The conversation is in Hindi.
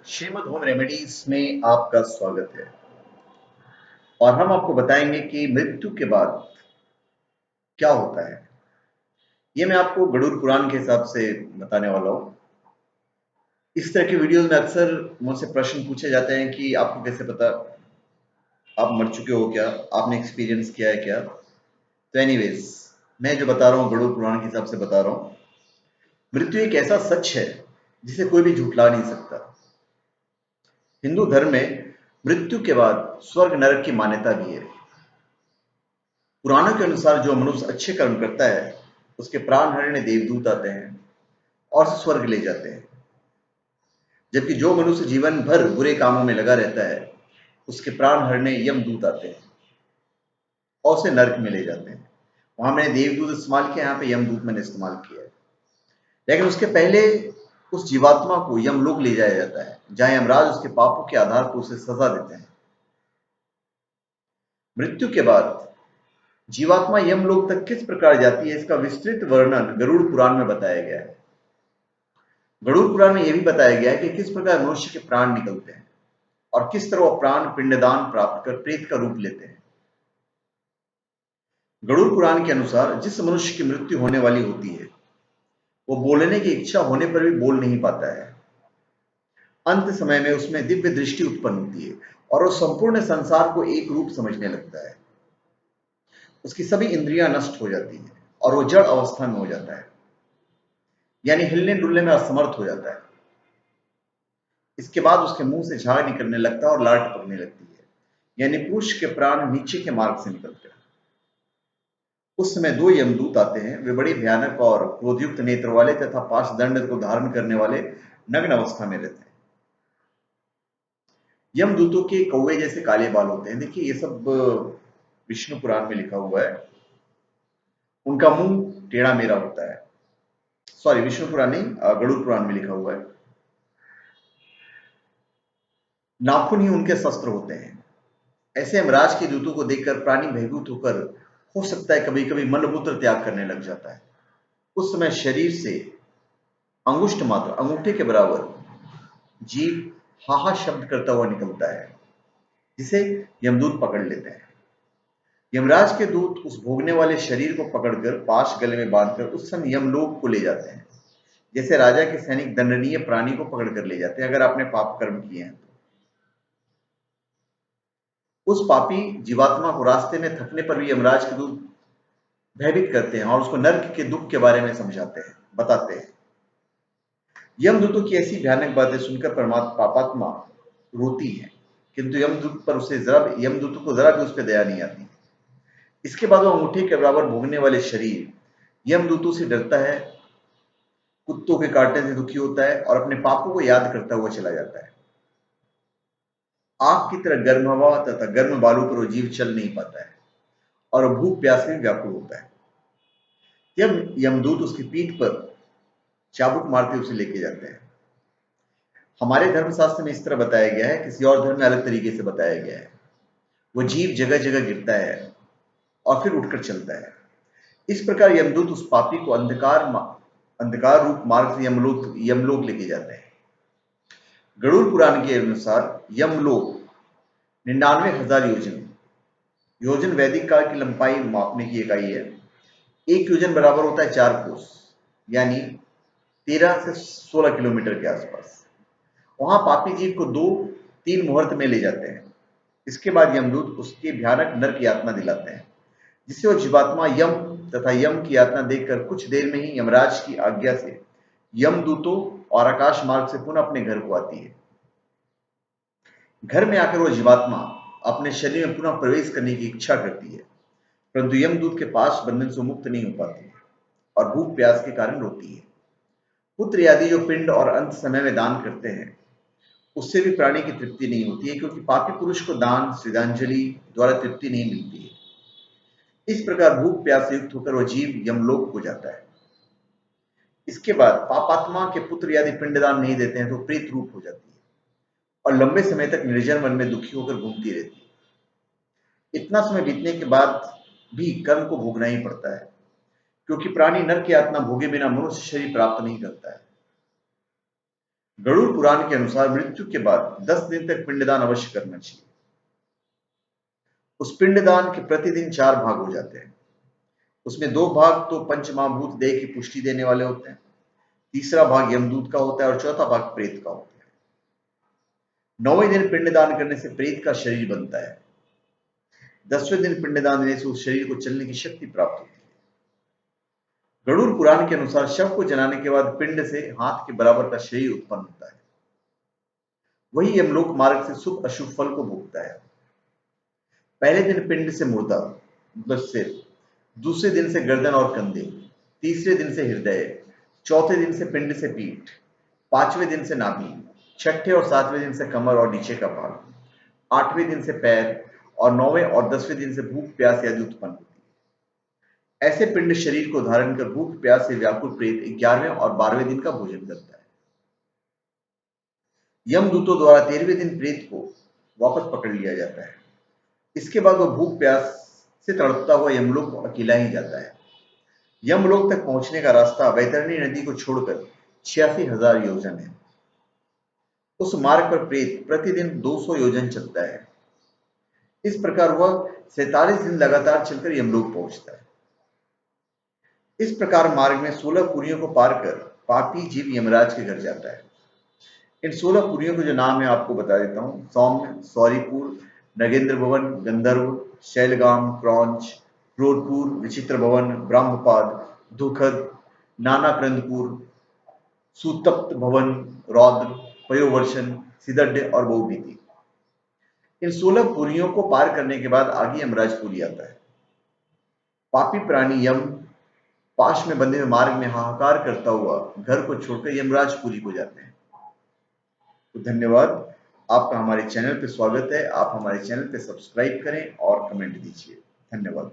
श्रीमद होम रेमेडीज में आपका स्वागत है। और हम आपको बताएंगे कि मृत्यु के बाद क्या होता है। ये मैं आपको गरुड़ पुराण के हिसाब से बताने वाला हूँ। इस तरह के वीडियोस में अक्सर मुझसे प्रश्न पूछे जाते हैं कि आपको कैसे पता, आप मर चुके हो क्या, आपने एक्सपीरियंस किया है क्या। तो एनीवेज, मैं जो बता रहा हूँ गरुड़ पुराण के हिसाब से बता रहा हूँ। मृत्यु एक ऐसा सच है जिसे कोई भी झुठला नहीं सकता। हिंदू धर्म में मृत्यु के बाद स्वर्ग नरक की मान्यता भी है। पुराणों के अनुसार जो मनुष्य अच्छे कर्म करता है उसके प्राण हरने देवदूत आते हैं और स्वर्ग ले जाते हैं, जबकि जो मनुष्य जीवन भर बुरे कामों में लगा रहता है उसके प्राण हरने यमदूत आते हैं और उसे नरक में ले जाते हैं। वहां मैंने देवदूत इस्तेमाल किया, यहाँ पे यमदूत मैंने इस्तेमाल किया है। लेकिन उसके पहले उस जीवात्मा को यमलोक ले जाया जाता है, जहां यमराज उसके पापों के आधार पर उसे सजा देते हैं। मृत्यु के बाद जीवात्मा यमलोक तक किस प्रकार जाती है, इसका विस्तृत वर्णन गरुड़ पुराण में बताया गया है। गरुड़ पुराण में यह भी बताया गया है कि किस प्रकार मनुष्य के प्राण निकलते हैं और किस तरह वह प्राण पिंडदान प्राप्त कर प्रेत का रूप लेते हैं। गरुड़ पुराण के अनुसार जिस मनुष्य की मृत्यु होने वाली होती है वो बोलने की इच्छा होने पर भी बोल नहीं पाता है। अंत समय में उसमें दिव्य दृष्टि उत्पन्न होती है और वो संपूर्ण संसार को एक रूप समझने लगता है। उसकी सभी इंद्रियां नष्ट हो जाती हैं और वो जड़ अवस्था में हो जाता है, यानी हिलने डुलने में असमर्थ हो जाता है। इसके बाद उसके मुंह से झाग निकलने लगता है और लार टपकने लगती है, यानी पुरुष के प्राण नीचे के मार्ग से निकलते हैं। उस समय दो यमदूत आते हैं। वे बड़े भयानक और क्रोधयुक्त नेत्र वाले तथा पाशदंड को धारण करने वाले नग्न अवस्था में रहते हैं। यमदूतों के कौवे जैसे काले बाल होते हैं। देखिए, ये सब विष्णु पुराण में लिखा हुआ है। उनका मुंह टेढ़ा मेढ़ा होता है। सॉरी, विष्णु पुराण नहीं, गरुड़ पुराण में लिखा हुआ है। नाखून ही उनके शस्त्र होते हैं। ऐसे यमराज के दूतों को देखकर प्राणी भयभीत होकर हो सकता है कभी कभी मलमूत्र त्याग करने लग जाता है। उस समय शरीर से अंगुष्ठ मात्र, अंगूठे के बराबर जीव हाहा शब्द करता हुआ निकलता है, जिसे यमदूत पकड़ लेते हैं। यमराज के दूत उस भोगने वाले शरीर को पकड़कर पाश गले में बांधकर उस समय यमलोक को ले जाते हैं, जैसे राजा के सैनिक दंडनीय प्राणी को पकड़कर ले जाते हैं अगर आपने पाप कर्म किए हैं तो। उस पापी जीवात्मा को रास्ते में थकने पर भी यमराज के दूत भयभीत करते हैं और उसको नर्क के दुख के बारे में समझाते हैं, बताते हैं। यमदूतों की ऐसी भयानक बातें सुनकर परमात्मा पापात्मा रोती है, किंतु यमदूतों को जरा भी उस पर दया नहीं आती। इसके बाद वो अंगूठे के बराबर भोगने वाले शरीर यमदूतों से डरता है, कुत्तों के काटने से दुखी होता है और अपने पापों को याद करता हुआ चला जाता है। आग की तरह गर्म हवा तथा गर्म बालू पर वो जीव चल नहीं पाता है और भूख प्यास में व्याकुल होता है। जब यमदूत उसकी पीठ पर चाबुक मारते उसे लेके जाते हैं। हमारे धर्मशास्त्र में इस तरह बताया गया है, किसी और धर्म में अलग तरीके से बताया गया है। वो जीव जगह जगह गिरता है और फिर उठकर चलता है। इस प्रकार यमदूत उस पापी को अंधकार रूप मार्ग से यमलोक लेके जाते हैं। गरुड़ पुराण के अनुसार यमलोक 99,000 योजन योजन वैदिक काल की लंबाई मापने की इकाई है। एक योजन बराबर होता है 4 कोस, यानी 13 से 16 किलोमीटर के आसपास। वहां पापी जीव को 2-3 मुहूर्त में ले जाते हैं। इसके बाद यमदूत उसकी भयानक नरक यातना दिलाते हैं, जिससे वो जीवात्मा यम तथा यम की यातना देखकर कुछ देर में ही यमराज की आज्ञा से यमदूतों और आकाश मार्ग से पुनः अपने घर को आती है। घर में आकर वो जीवात्मा अपने शरीर में पुनः प्रवेश करने की इच्छा करती है, परंतु यमदूत के पास बंधन से मुक्त नहीं हो पाती है और भूख प्यास के कारण रोती है। पुत्र आदि जो पिंड और अंत समय में दान करते हैं, उससे भी प्राणी की तृप्ति नहीं होती है, क्योंकि पापी पुरुष को दान श्रद्धांजलि द्वारा तृप्ति नहीं मिलती है। इस प्रकार भूख प्यास से युक्त होकर वह जीव यमलोक को जाता है। इसके बाद पापात्मा के पुत्र यदि पिंडदान नहीं देते हैं तो प्रेत रूप हो जाती है और लंबे समय तक निर्जन वन में दुखी होकर घूमती रहती है। इतना समय बीतने के बाद भी कर्म को भोगना ही पड़ता है, क्योंकि प्राणी नरक की यातना भोगे बिना मनुष्य शरीर प्राप्त नहीं करता है। गरुड़ पुराण के अनुसार मृत्यु के बाद 10 दिन तक पिंडदान अवश्य करना चाहिए। उस पिंडदान के प्रतिदिन 4 भाग हो जाते हैं। उसमें 2 भाग तो पंचमहाभूत देह की पुष्टि देने वाले होते हैं, तीसरा भाग यमदूत का होता है और चौथा भाग प्रेत का होता है। 9वें दिन पिंडदान करने से प्रेत का शरीर बनता है। 10वें दिन पिंडदान देने से उस शरीर को चलने की शक्ति प्राप्त होती है। गरुड़ पुराण के अनुसार शव को जलाने के बाद पिंड से हाथ के बराबर का शरीर उत्पन्न होता है। वही यमलोक मार्ग से शुभ अशुभ फल को भोगता है। पहले दिन पिंड से मुर्दा मतलब सिर, दूसरे दिन से गर्दन और कंधे, तीसरे दिन से हृदय, चौथे दिन से पिंड से पीठ, 5वें दिन से नाभि, छठे और 7वें दिन से कमर और नीचे का भाग, 8वें दिन से पैर और 9वें और 10वें दिन से भूख प्यास आदि उत्पन्न होती है। ऐसे पिंड शरीर को धारण कर भूख प्यास से व्याकुल प्रेत 11वें और 12वें दिन का भोजन करता है। यमदूतों द्वारा 13वें दिन प्रेत को वापस पकड़ लिया जाता है। इसके बाद वो भूख प्यास से तड़पता हुआ यमलोक अकेला ही जाता है। यमलोक तक पहुंचने का रास्ता वैतरणी नदी को छोड़कर 86,000 योजन है। उस मार्ग पर प्रेत प्रतिदिन 200 योजन चलता है। इस प्रकार वह 47 दिन लगातार चलकर यमलोक पहुंचता है। इस प्रकार मार्ग में 16 पुरियों को पार कर पापी जीव यमराज के घर जाता है। इन 16 पुरियों के जो नाम है आपको बता देता हूँ। सौम्य, सौरीपुर, नगेंद्र भवन, गंधर्व, शैलगाम, क्रौंच, क्रोधपुर, विचित्र भवन, ब्रह्मपाद, दुखद, नानाक्रंदपुर, सुतप्त भवन, रौद्र, पयोवर्षण, सिदड्ड और बहुभीति। इन 16 पुरियों को पार करने के बाद आगे यमराजपुरी आता है। पापी प्राणी यम पाश में बंधे हुए मार्ग में हाहाकार करता हुआ घर को छोड़कर यमराजपुरी को जाते हैं। तो धन्यवाद, आपका हमारे चैनल पे स्वागत है। आप हमारे चैनल पे सब्सक्राइब करें और कमेंट दीजिए। धन्यवाद।